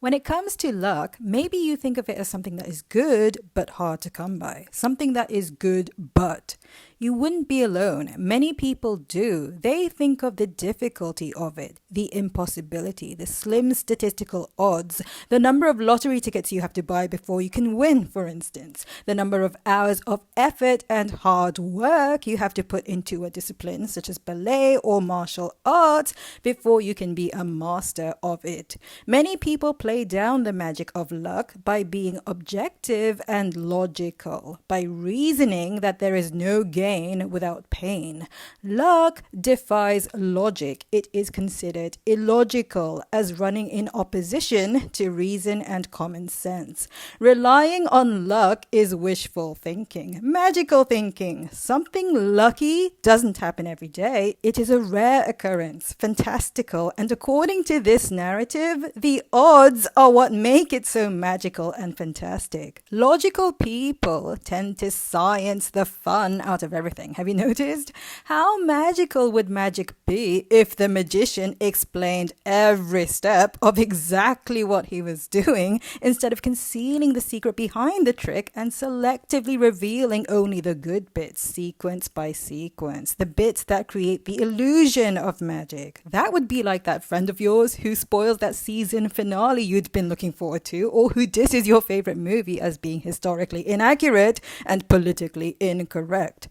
When it comes to luck, maybe you think of it as something that is good but hard to come by. Something that is good but. You wouldn't be alone. Many people do. They think of the difficulty of it, the impossibility, the slim statistical odds, the number of lottery tickets you have to buy before you can win, for instance, the number of hours of effort and hard work you have to put into a discipline such as ballet or martial arts before you can be a master of it. Many people play down the magic of luck by being objective and logical, by reasoning that there is no gain without pain. Luck defies logic. It is considered illogical as running in opposition to reason and common sense. Relying on luck is wishful thinking, magical thinking. Something lucky doesn't happen every day. It is a rare occurrence, fantastical, and according to this narrative, the odds are what make it so magical and fantastic. Logical people tend to science the fun out of everything. Have you noticed? How magical would magic be if the magician explained every step of exactly what he was doing instead of concealing the secret behind the trick and selectively revealing only the good bits, sequence by sequence, the bits that create the illusion of magic? That would be like that friend of yours who spoils that season finale you'd been looking forward to, or who disses your favorite movie as being historically inaccurate and politically incorrect.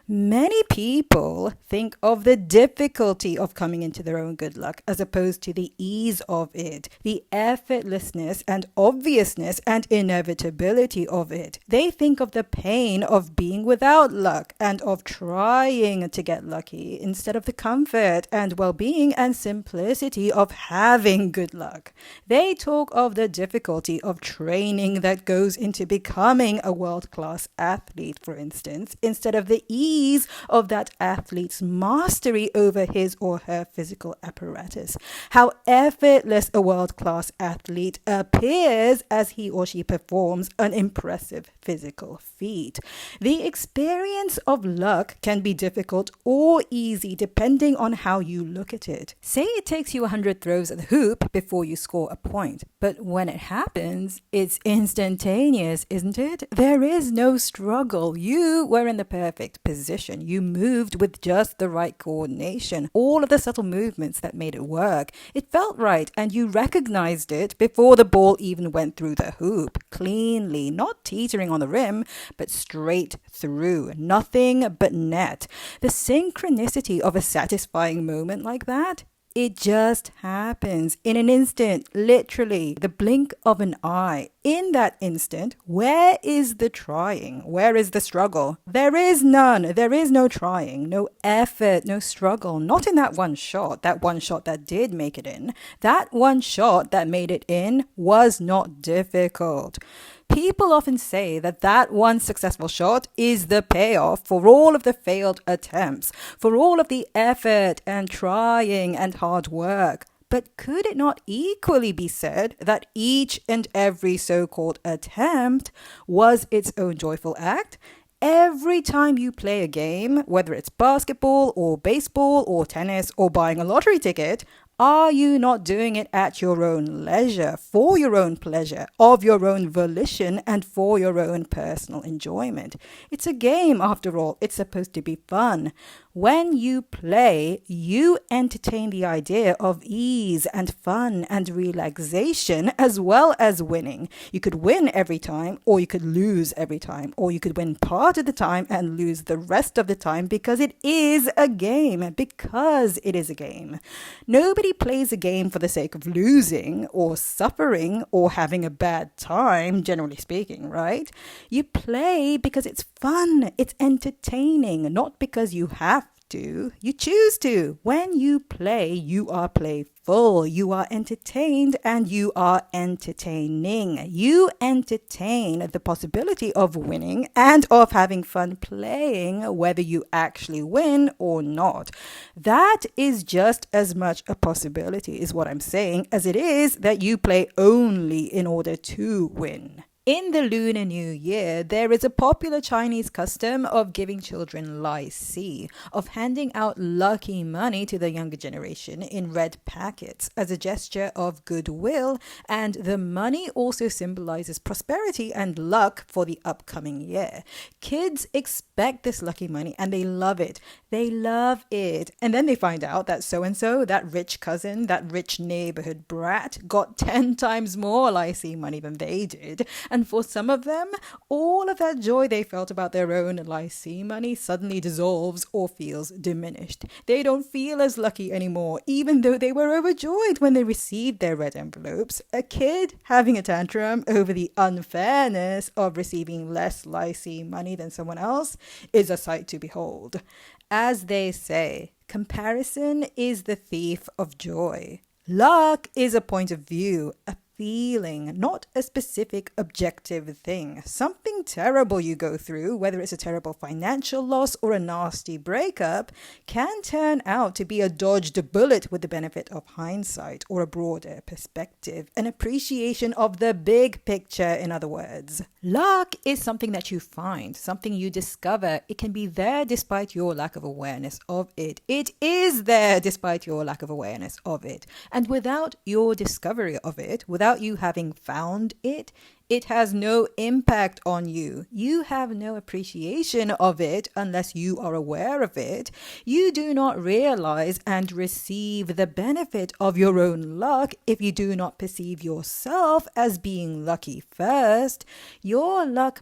Many people think of the difficulty of coming into their own good luck as opposed to the ease of it, the effortlessness and obviousness and inevitability of it. They think of the pain of being without luck and of trying to get lucky instead of the comfort and well-being and simplicity of having good luck. They talk of the difficulty of training that goes into becoming a world-class athlete, for instance, instead of the ease of that athlete's mastery over his or her physical apparatus. How effortless a world-class athlete appears as he or she performs an impressive physical feat. The experience of luck can be difficult or easy depending on how you look at it. Say it takes you 100 throws at the hoop before you score a point, but when it happens, it's instantaneous, isn't it? There is no struggle. You were in the perfect position. You moved with just the right coordination, all of the subtle movements that made it work. It felt right, and you recognized it before the ball even went through the hoop, cleanly, not teetering on the rim, but straight through, nothing but net. The synchronicity of a satisfying moment like that, it just happens in an instant, literally, the blink of an eye. In that instant, where is the trying? Where is the struggle? There is none. There is no trying, no effort, no struggle. Not in that one shot that did make it in. That one shot that made it in was not difficult. People often say that one successful shot is the payoff for all of the failed attempts, for all of the effort and trying and hard work. But could it not equally be said that each and every so-called attempt was its own joyful act? Every time you play a game, whether it's basketball or baseball or tennis or buying a lottery ticket, are you not doing it at your own leisure, for your own pleasure, of your own volition, and for your own personal enjoyment? It's a game, after all. It's supposed to be fun. When you play, you entertain the idea of ease and fun and relaxation as well as winning. You could win every time, or you could lose every time, or you could win part of the time and lose the rest of the time because it is a game, because it is a game. Nobody plays a game for the sake of losing or suffering or having a bad time, generally speaking, right? You play because it's fun, it's entertaining, not because you have to. You choose to. When you play, you are playful, you are entertained, and you are entertaining. You entertain the possibility of winning and of having fun playing, whether you actually win or not. That is just as much a possibility, is what I'm saying, as it is that you play only in order to win. In the Lunar New Year, there is a popular Chinese custom of giving children Lai Si, of handing out lucky money to the younger generation in red packets as a gesture of goodwill, and the money also symbolizes prosperity and luck for the upcoming year. Kids expect this lucky money and they love it. They love it. And then they find out that so-and-so, that rich cousin, that rich neighborhood brat, got 10 times more Lai Si money than they did. And for some of them, all of that joy they felt about their own Lai Si money suddenly dissolves or feels diminished. They don't feel as lucky anymore, even though they were overjoyed when they received their red envelopes. A kid having a tantrum over the unfairness of receiving less Lai Si money than someone else is a sight to behold. As they say, comparison is the thief of joy. Luck is a point of view, a feeling, not a specific objective thing. Something terrible you go through, whether it's a terrible financial loss or a nasty breakup, can turn out to be a dodged bullet with the benefit of hindsight or a broader perspective, an appreciation of the big picture, in other words. Luck is something that you find, something you discover. It can be there despite your lack of awareness of it. It is there despite your lack of awareness of it. And without your discovery of it, without you having found it, it has no impact on you. You have no appreciation of it unless you are aware of it. You do not realize and receive the benefit of your own luck if you do not perceive yourself as being lucky first. Your luck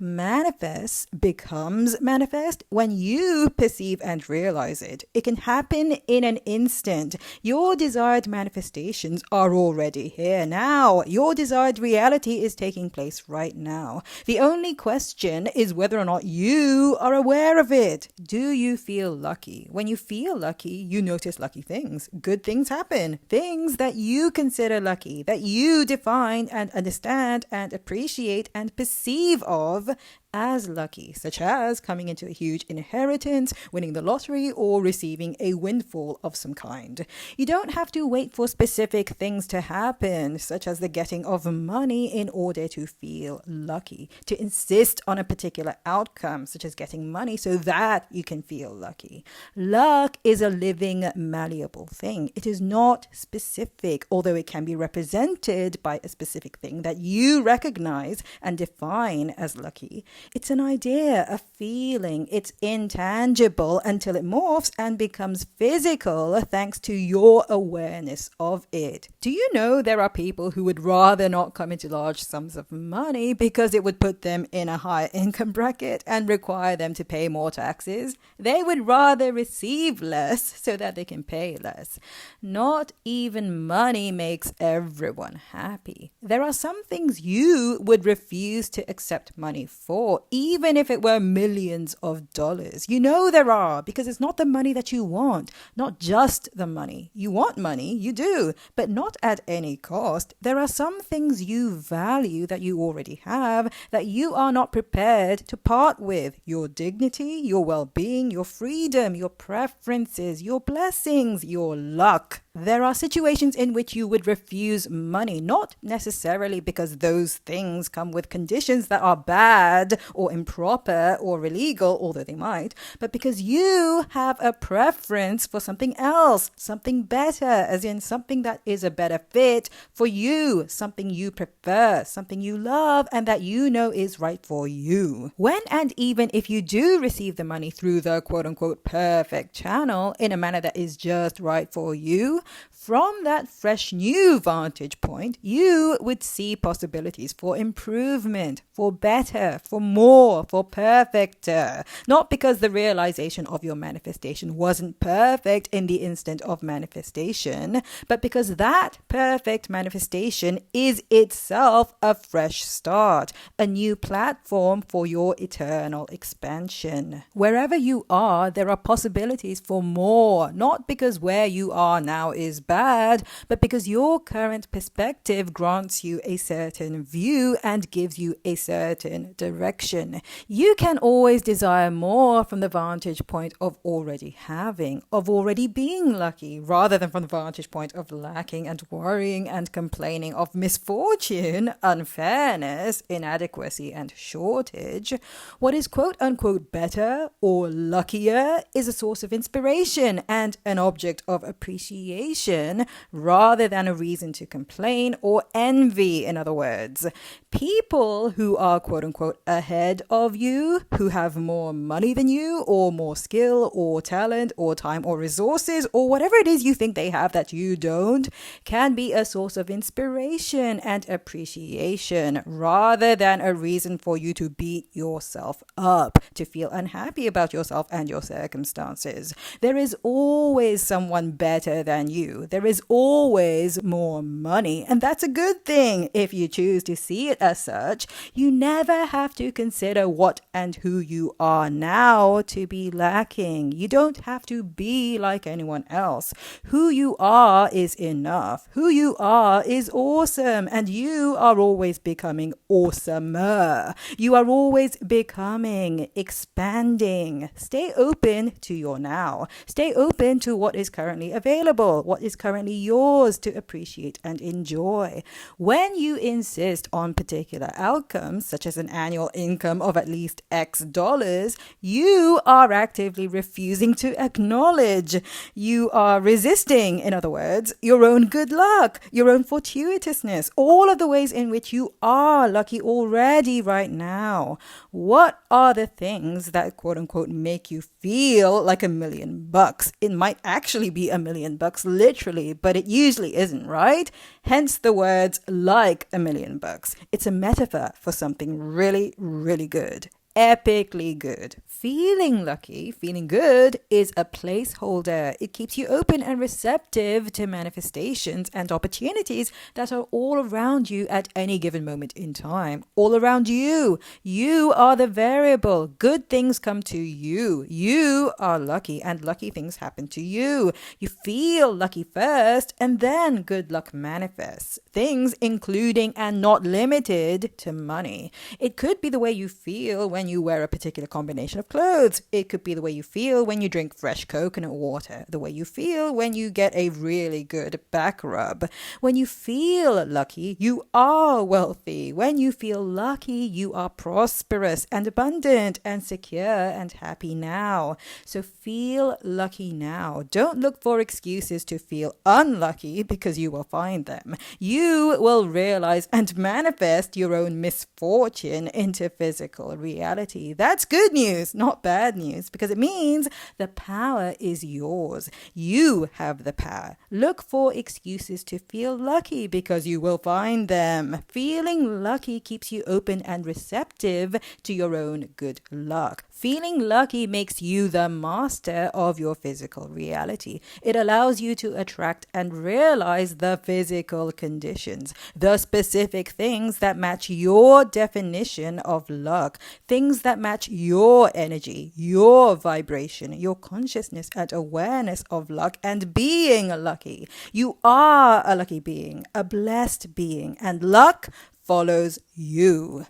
becomes manifest when you perceive and realize it. It can happen in an instant. Your desired manifestations are already here now. Your desired reality is taking place right now. The only question is whether or not you are aware of it. Do you feel lucky? When you feel lucky, you notice lucky things. Good things happen. Things that you consider lucky, that you define and understand and appreciate and perceive of as lucky, such as coming into a huge inheritance, winning the lottery, or receiving a windfall of some kind. You don't have to wait for specific things to happen, such as the getting of money, in order to feel lucky, to insist on a particular outcome, such as getting money, so that you can feel lucky. Luck is a living, malleable thing. It is not specific, although it can be represented by a specific thing that you recognize and define as lucky. It's an idea, a feeling. It's intangible until it morphs and becomes physical thanks to your awareness of it. Do you know there are people who would rather not come into large sums of money because it would put them in a higher income bracket and require them to pay more taxes? They would rather receive less so that they can pay less. Not even money makes everyone happy. There are some things you would refuse to accept money for, even if it were millions of dollars. You know there are, because it's not the money that you want, not just the money. You want money, you do, but not at any cost. There are some things you value that you already have that you are not prepared to part with. Your dignity, your well-being, your freedom, your preferences, your blessings, your luck. There are situations in which you would refuse money, not necessarily because those things come with conditions that are bad or improper or illegal, although they might, but because you have a preference for something else, something better, as in something that is a better fit for you, something you prefer, something you love, and that you know is right for you. When and even if you do receive the money through the quote-unquote perfect channel in a manner that is just right for you, from that fresh new vantage point, you would see possibilities for improvement, for better, for more, for perfecter. Not because the realization of your manifestation wasn't perfect in the instant of manifestation, but because that perfect manifestation is itself a fresh start, a new platform for your eternal expansion. Wherever you are, there are possibilities for more, not because where you are now is bad, bad, but because your current perspective grants you a certain view and gives you a certain direction. You can always desire more from the vantage point of already having, of already being lucky, rather than from the vantage point of lacking and worrying and complaining of misfortune, unfairness, inadequacy, and shortage. What is quote unquote better or luckier is a source of inspiration and an object of appreciation rather than a reason to complain or envy, in other words. People who are quote unquote ahead of you, who have more money than you, or more skill or talent or time or resources or whatever it is you think they have that you don't, can be a source of inspiration and appreciation rather than a reason for you to beat yourself up, to feel unhappy about yourself and your circumstances. There is always someone better than you. There is always more money, and that's a good thing if you choose to see it as such. You never have to consider what and who you are now to be lacking. You don't have to be like anyone else. Who you are is enough. Who you are is awesome, and you are always becoming awesomer. You are always becoming, expanding. Stay open to your now. Stay open to what is currently available, what is currently yours to appreciate and enjoy. When you insist on particular outcomes, such as an annual income of at least X dollars, you are actively refusing to acknowledge. You are resisting, in other words, your own good luck, your own fortuitousness, all of the ways in which you are lucky already right now. What are the things that quote unquote make you feel like $1,000,000? It might actually be $1,000,000 literally, but it usually isn't, right? Hence the words like $1,000,000. It's a metaphor for something really, really good. Epically good. Feeling lucky, feeling good is a placeholder. It keeps you open and receptive to manifestations and opportunities that are all around you at any given moment in time. All around you. You are the variable. Good things come to you. You are lucky and lucky things happen to you. You feel lucky first and then good luck manifests. Things including and not limited to money. It could be the way you feel when you wear a particular combination of clothes. It could be the way you feel when you drink fresh coconut water, the way you feel when you get a really good back rub. When you feel lucky, you are wealthy. When you feel lucky, you are prosperous and abundant and secure and happy now. So feel lucky now. Don't look for excuses to feel unlucky because you will find them. You will realize and manifest your own misfortune into physical reality. That's good news, not bad news, because it means the power is yours. You have the power. Look for excuses to feel lucky because you will find them. Feeling lucky keeps you open and receptive to your own good luck. Feeling lucky makes you the master of your physical reality. It allows you to attract and realize the physical conditions, the specific things that match your definition of luck, things that match your energy, your vibration, your consciousness and awareness of luck and being lucky. You are a lucky being, a blessed being, and luck follows you.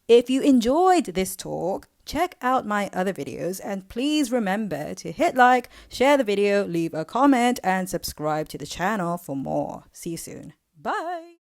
If you enjoyed this talk, check out my other videos and please remember to hit like, share the video, leave a comment and subscribe to the channel for more. See you soon. Bye.